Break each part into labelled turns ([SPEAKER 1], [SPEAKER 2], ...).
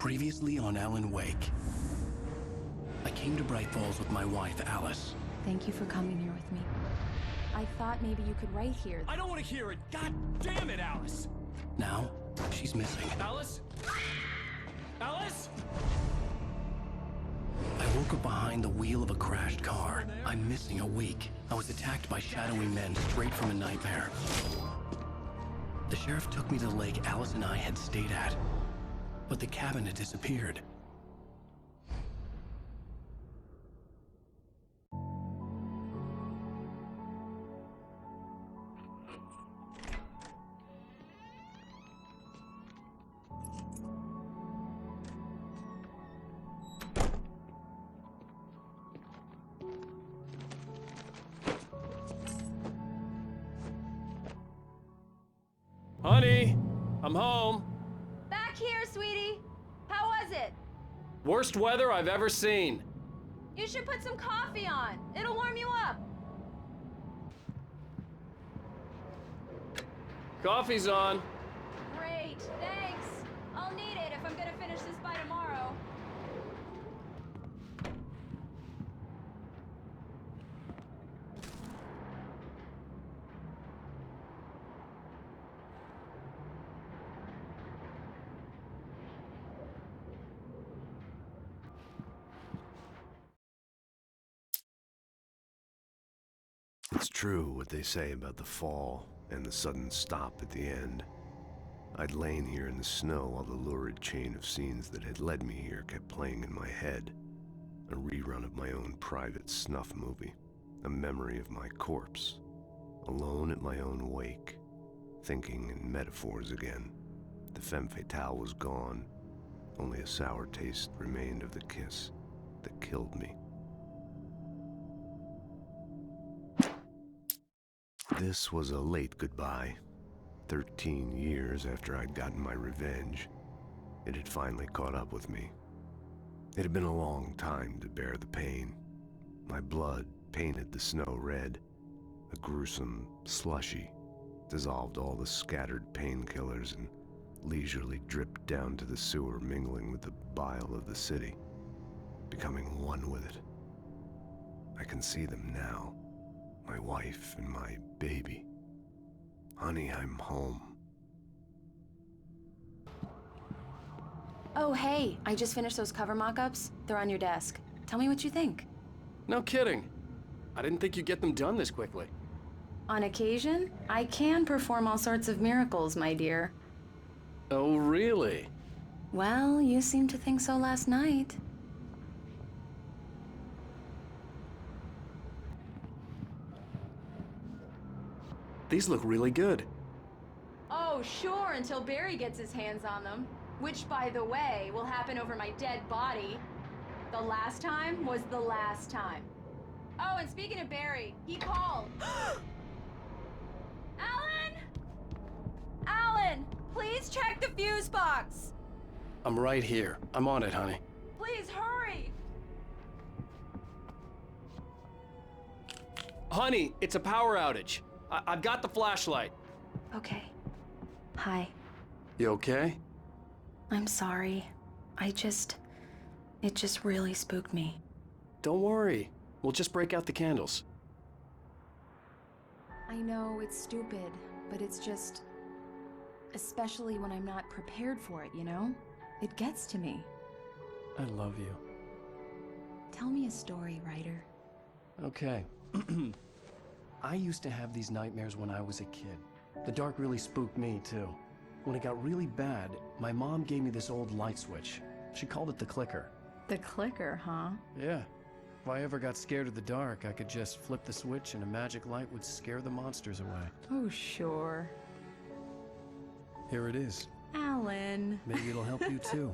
[SPEAKER 1] Previously on Alan Wake. I came to Bright Falls with my wife, Alice.
[SPEAKER 2] Thank you for coming here with me. I thought maybe you could write here.
[SPEAKER 3] I don't want to hear it! God damn it, Alice!
[SPEAKER 1] Now, she's missing.
[SPEAKER 3] Alice? Alice?
[SPEAKER 1] I woke up behind the wheel of a crashed car. I'm missing a week. I was attacked by shadowy men straight from a nightmare. The sheriff took me to the lake Alice and I had stayed at, but the cabin had disappeared.
[SPEAKER 3] Honey, I'm home.
[SPEAKER 2] Back here, sweetie. How was it?
[SPEAKER 3] Worst weather I've ever seen.
[SPEAKER 2] You should put some coffee on. It'll warm you up.
[SPEAKER 3] Coffee's on.
[SPEAKER 2] Great, thanks. I'll need it if I'm gonna finish this by tomorrow.
[SPEAKER 4] It's true what they say about the fall and the sudden stop at the end. I'd lain here in the snow while the lurid chain of scenes that had led me here kept playing in my head. A rerun of my own private snuff movie. A memory of my corpse. Alone at my own wake. Thinking in metaphors again. The femme fatale was gone. Only a sour taste remained of the kiss that killed me. This was a late goodbye. 13 years after I'd gotten my revenge, it had finally caught up with me. It had been a long time to bear the pain. My blood painted the snow red. A gruesome slushy dissolved all the scattered painkillers and leisurely dripped down to the sewer, mingling with the bile of the city, becoming one with it. I can see them now. My wife and my baby. Honey, I'm home.
[SPEAKER 2] Oh, hey, I just finished those cover mock-ups. They're on your desk. Tell me what you think.
[SPEAKER 3] No kidding. I didn't think you'd get them done this quickly.
[SPEAKER 2] On occasion, I can perform all sorts of miracles, my dear.
[SPEAKER 3] Oh, really?
[SPEAKER 2] Well, you seemed to think so last night.
[SPEAKER 3] These look really good.
[SPEAKER 2] Oh, sure, until Barry gets his hands on them. Which, by the way, will happen over my dead body. The last time was the last time. Oh, and speaking of Barry, he called. Alan! Alan, please check the fuse box.
[SPEAKER 1] I'm right here. I'm on it, honey.
[SPEAKER 2] Please hurry.
[SPEAKER 3] Honey, it's a power outage. I've got the flashlight.
[SPEAKER 2] Okay. Hi.
[SPEAKER 1] You okay?
[SPEAKER 2] I'm sorry. It just really spooked me.
[SPEAKER 1] Don't worry. We'll just break out the candles.
[SPEAKER 2] I know it's stupid, but it's just... especially when I'm not prepared for it, you know? It gets to me.
[SPEAKER 1] I love you.
[SPEAKER 2] Tell me a story, writer.
[SPEAKER 1] Okay. I used to have these nightmares when I was a kid. The dark really spooked me, too. When it got really bad, my mom gave me this old light switch. She called it the clicker.
[SPEAKER 2] The clicker, huh?
[SPEAKER 1] Yeah. If I ever got scared of the dark, I could just flip the switch and a magic light would scare the monsters away.
[SPEAKER 2] Oh, sure.
[SPEAKER 1] Here it is.
[SPEAKER 2] Alan.
[SPEAKER 1] Maybe it'll help you, too.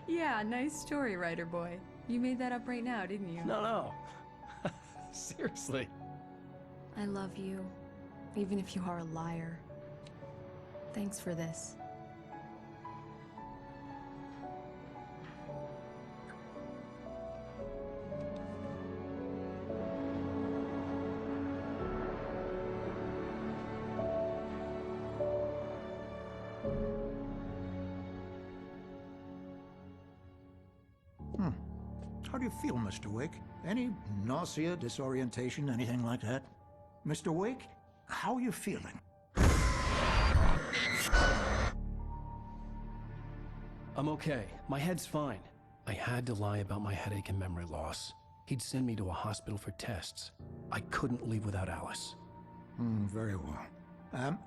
[SPEAKER 2] Yeah, nice story, writer boy. You made that up right now, didn't you?
[SPEAKER 1] No. Seriously.
[SPEAKER 2] I love you, even if you are a liar. Thanks for this.
[SPEAKER 5] How do you feel, Mr. Wake? Any nausea, disorientation, anything like that? Mr. Wake, how are you feeling?
[SPEAKER 1] I'm okay. My head's fine. I had to lie about my headache and memory loss. He'd send me to a hospital for tests. I couldn't leave without Alice.
[SPEAKER 5] Very well.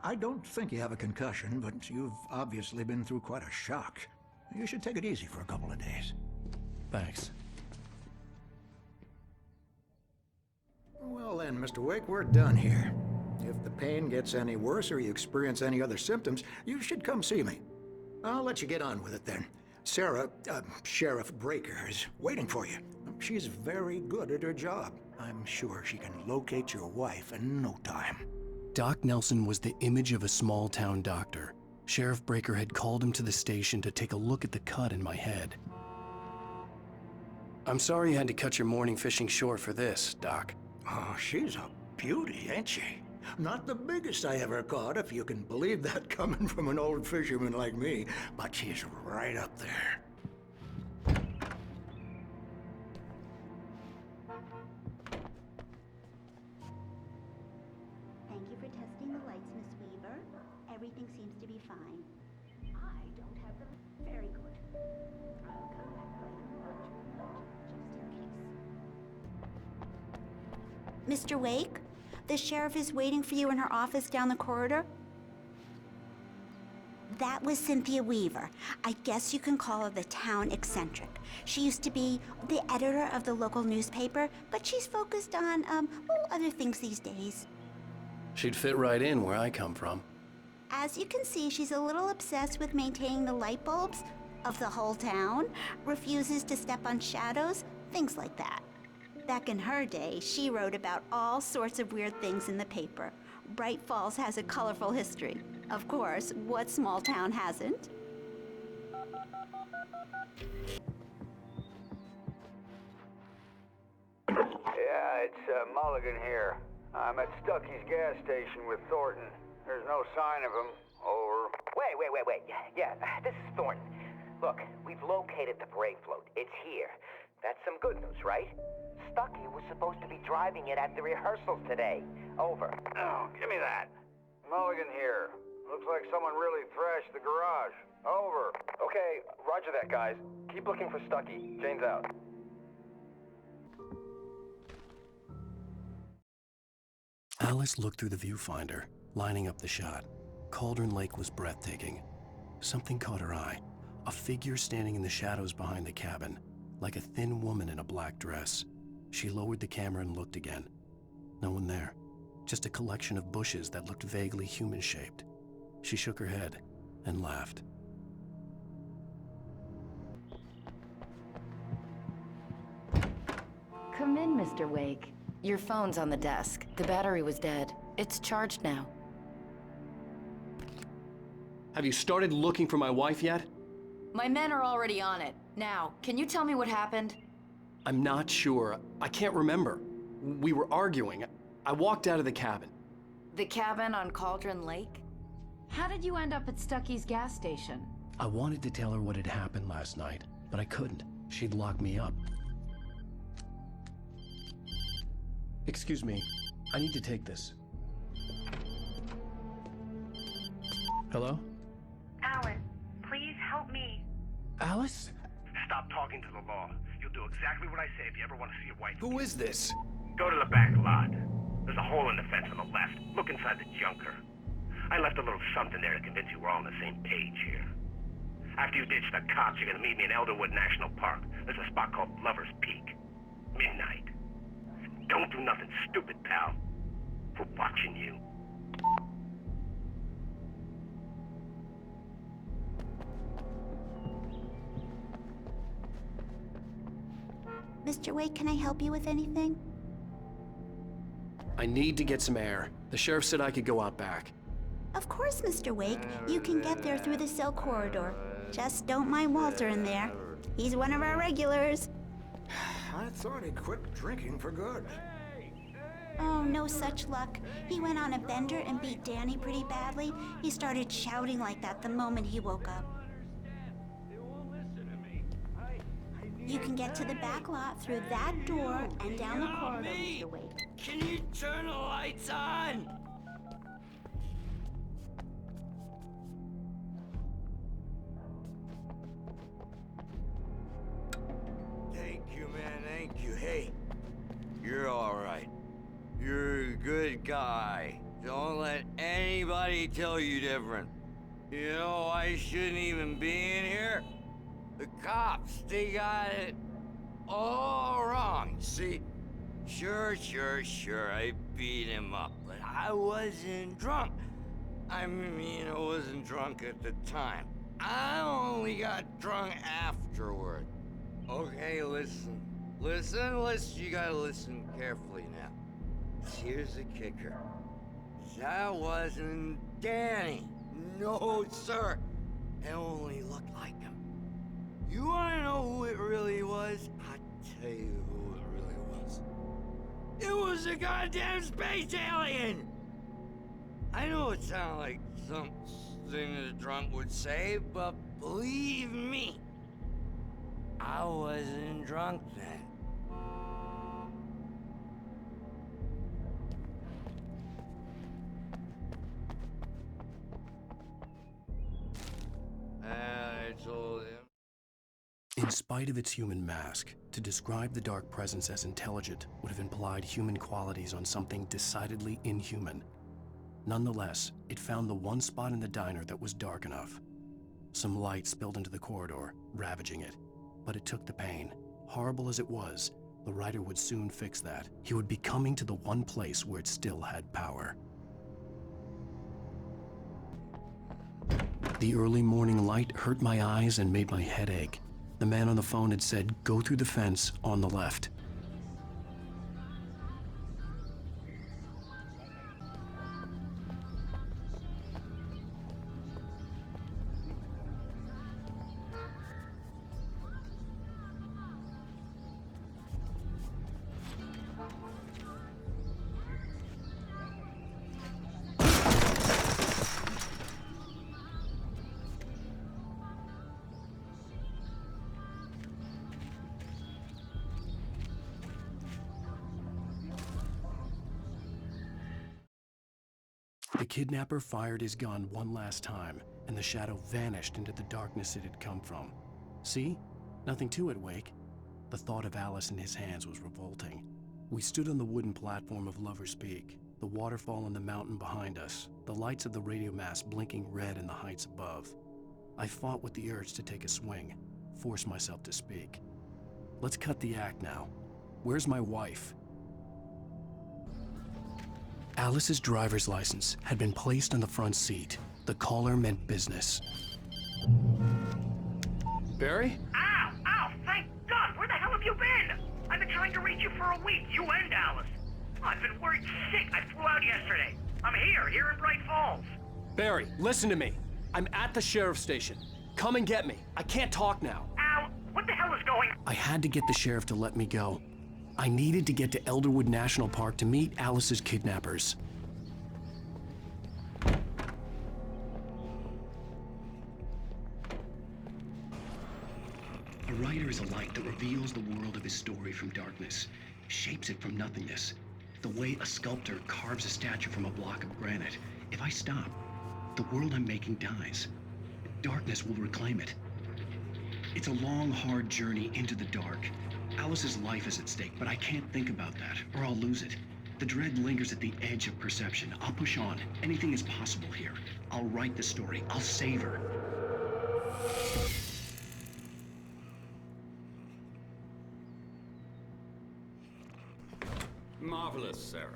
[SPEAKER 5] I don't think you have a concussion, but you've obviously been through quite a shock. You should take it easy for a couple of days.
[SPEAKER 1] Thanks.
[SPEAKER 5] Well then, Mr. Wake, we're done here. If the pain gets any worse or you experience any other symptoms, you should come see me. I'll let you get on with it then. Sarah, Sheriff Breaker, is waiting for you. She's very good at her job. I'm sure she can locate your wife in no time.
[SPEAKER 1] Doc Nelson was the image of a small-town doctor. Sheriff Breaker had called him to the station to take a look at the cut in my head. I'm sorry you had to cut your morning fishing short for this, Doc.
[SPEAKER 5] Oh, she's a beauty, ain't she? Not the biggest I ever caught, if you can believe that coming from an old fisherman like me, but she's right up there.
[SPEAKER 6] Thank you for testing the lights, Miss Weaver. Everything seems to be fine. I don't have the... Very good. I'll come back later just in case. Mr. Wake, the sheriff is waiting for you in her office down the corridor. That was Cynthia Weaver. I guess you can call her the town eccentric. She used to be the editor of the local newspaper, but she's focused on, other things these days.
[SPEAKER 1] She'd fit right in where I come from.
[SPEAKER 6] As you can see, she's a little obsessed with maintaining the light bulbs of the whole town, refuses to step on shadows, things like that. Back in her day, she wrote about all sorts of weird things in the paper. Bright Falls has a colorful history. Of course, what small town hasn't?
[SPEAKER 7] Yeah, it's Mulligan here. I'm at Stucky's gas station with Thornton. There's no sign of him. Over.
[SPEAKER 8] Wait. Yeah, this is Thornton. Look, we've located the brake float. It's here. That's some good news, right? Stucky was supposed to be driving it at the rehearsals today. Over.
[SPEAKER 7] Oh, give me that. Mulligan here. Looks like someone really thrashed the garage. Over.
[SPEAKER 3] Okay, roger that, guys. Keep looking for Stucky. Jane's out.
[SPEAKER 1] Alice looked through the viewfinder, lining up the shot. Cauldron Lake was breathtaking. Something caught her eye. A figure standing in the shadows behind the cabin, like a thin woman in a black dress. She lowered the camera and looked again. No one there. Just a collection of bushes that looked vaguely human-shaped. She shook her head and laughed.
[SPEAKER 9] Come in, Mr. Wake. Your phone's on the desk. The battery was dead. It's charged now.
[SPEAKER 3] Have you started looking for my wife yet?
[SPEAKER 9] My men are already on it. Now, can you tell me what happened?
[SPEAKER 3] I'm not sure. I can't remember. We were arguing. I walked out of the cabin.
[SPEAKER 9] The cabin on Cauldron Lake? How did you end up at Stucky's gas station?
[SPEAKER 1] I wanted to tell her what had happened last night, but I couldn't. She'd lock me up. Excuse me. I need to take this. Hello?
[SPEAKER 10] Alan, please help me.
[SPEAKER 1] Alice?
[SPEAKER 11] Stop talking to the law. You'll do exactly what I say if you ever want to see your wife.
[SPEAKER 3] Who is this?
[SPEAKER 11] Go to the back lot. There's a hole in the fence on the left. Look inside the junker. I left a little something there to convince you we're all on the same page here. After you ditch the cops, you're gonna meet me in Elderwood National Park. There's a spot called Lover's Peak. Midnight. Don't do nothing stupid, pal. We're watching you.
[SPEAKER 6] Mr. Wake, can I help you with anything?
[SPEAKER 3] I need to get some air. The sheriff said I could go out back.
[SPEAKER 6] Of course, Mr. Wake. You can get there through the cell corridor. Just don't mind Walter in there. He's one of our regulars.
[SPEAKER 5] I thought he'd quit drinking for good.
[SPEAKER 6] Oh, no such luck. He went on a bender and beat Danny pretty badly. He started shouting like that the moment he woke up. You can get to the back lot through that door and down the corridor, Mr. Wake.
[SPEAKER 12] Can you turn the lights on? Thank you, man, thank you. Hey, you're all right. You're a good guy. Don't let anybody tell you different. You know, I shouldn't even be in here. The cops, they got it all wrong. See, sure, I beat him up, but I wasn't drunk. I mean, I wasn't drunk at the time. I only got drunk afterward. Okay, listen, you gotta listen carefully now. Here's the kicker. That wasn't Danny. No, sir. It only looked like him. You wanna know who it really was? I'll tell you who it really was. It was a goddamn space alien! I know it sounds like something a drunk would say, but believe me, I wasn't drunk then. I told him.
[SPEAKER 1] In spite of its human mask, to describe the dark presence as intelligent would have implied human qualities on something decidedly inhuman. Nonetheless, it found the one spot in the diner that was dark enough. Some light spilled into the corridor, ravaging it. But it took the pain. Horrible as it was, the writer would soon fix that. He would be coming to the one place where it still had power. The early morning light hurt my eyes and made my head ache. The man on the phone had said, "Go through the fence on the left." The kidnapper fired his gun one last time, and the shadow vanished into the darkness it had come from. See? Nothing to it, Wake. The thought of Alice in his hands was revolting. We stood on the wooden platform of Lover's Peak, the waterfall on the mountain behind us, the lights of the radio mast blinking red in the heights above. I fought with the urge to take a swing, force myself to speak. Let's cut the act now. Where's my wife? Alice's driver's license had been placed on the front seat. The caller meant business.
[SPEAKER 3] Barry?
[SPEAKER 11] Ow! Thank God! Where the hell have you been? I've been trying to reach you for a week, you and Alice. I've been worried sick. I flew out yesterday. I'm here in Bright Falls.
[SPEAKER 3] Barry, listen to me. I'm at the sheriff's station. Come and get me. I can't talk now.
[SPEAKER 11] Al, what the hell is going on?
[SPEAKER 1] I had to get the sheriff to let me go. I needed to get to Elderwood National Park to meet Alice's kidnappers. A writer is a light that reveals the world of his story from darkness, shapes it from nothingness. The way a sculptor carves a statue from a block of granite. If I stop, the world I'm making dies. Darkness will reclaim it. It's a long, hard journey into the dark. Alice's life is at stake, but I can't think about that, or I'll lose it. The dread lingers at the edge of perception. I'll push on. Anything is possible here. I'll write the story. I'll save her.
[SPEAKER 13] Marvelous, Sarah.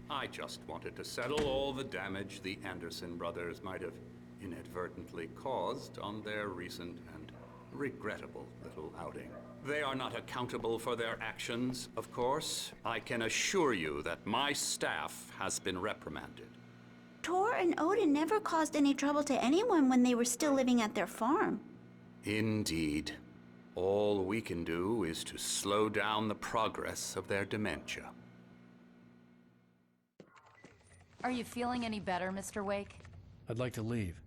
[SPEAKER 13] I just wanted to settle all the damage the Anderson brothers might have inadvertently caused on their recent and regrettable little outing. They are not accountable for their actions, of course. I can assure you that my staff has been reprimanded.
[SPEAKER 6] Tor and Odin never caused any trouble to anyone when they were still living at their farm.
[SPEAKER 13] Indeed. All we can do is to slow down the progress of their dementia.
[SPEAKER 9] Are you feeling any better, Mr. Wake?
[SPEAKER 1] I'd like to leave.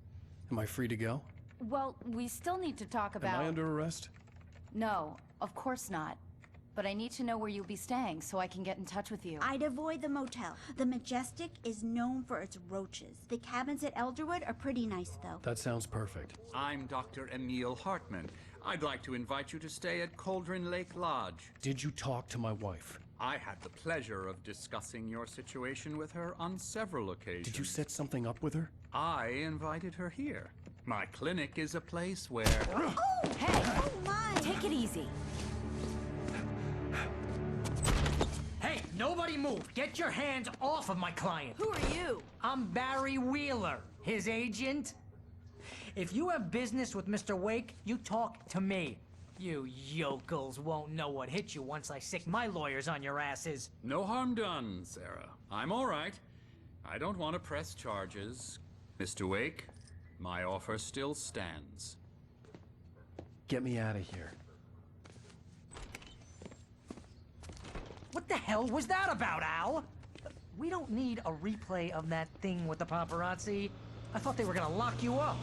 [SPEAKER 1] Am I free to go?
[SPEAKER 9] Well, we still need to talk about...
[SPEAKER 1] Am I under arrest?
[SPEAKER 9] No, Of course not. But I need to know where you'll be staying so I can get in touch with you.
[SPEAKER 6] I'd avoid the motel. The Majestic is known for its roaches. The cabins at Elderwood are pretty nice, though.
[SPEAKER 1] That sounds perfect.
[SPEAKER 13] I'm Dr. Emil Hartman. I'd like to invite you to stay at Cauldron Lake Lodge.
[SPEAKER 1] Did you talk to my wife?
[SPEAKER 13] I had the pleasure of discussing your situation with her on several occasions.
[SPEAKER 1] Did you set something up with her?
[SPEAKER 13] I invited her here. My clinic is a place where...
[SPEAKER 6] Oh! Hey! Oh, my!
[SPEAKER 9] Take it easy.
[SPEAKER 14] Hey, nobody move! Get your hands off of my client!
[SPEAKER 2] Who are you?
[SPEAKER 14] I'm Barry Wheeler, his agent. If you have business with Mr. Wake, you talk to me. You yokels won't know what hit you once I sick my lawyers on your asses.
[SPEAKER 13] No harm done, Sarah. I'm all right. I don't want to press charges. Mr. Wake, my offer still stands.
[SPEAKER 1] Get me out of here.
[SPEAKER 14] What the hell was that about, Al? We don't need a replay of that thing with the paparazzi. I thought they were gonna lock you up.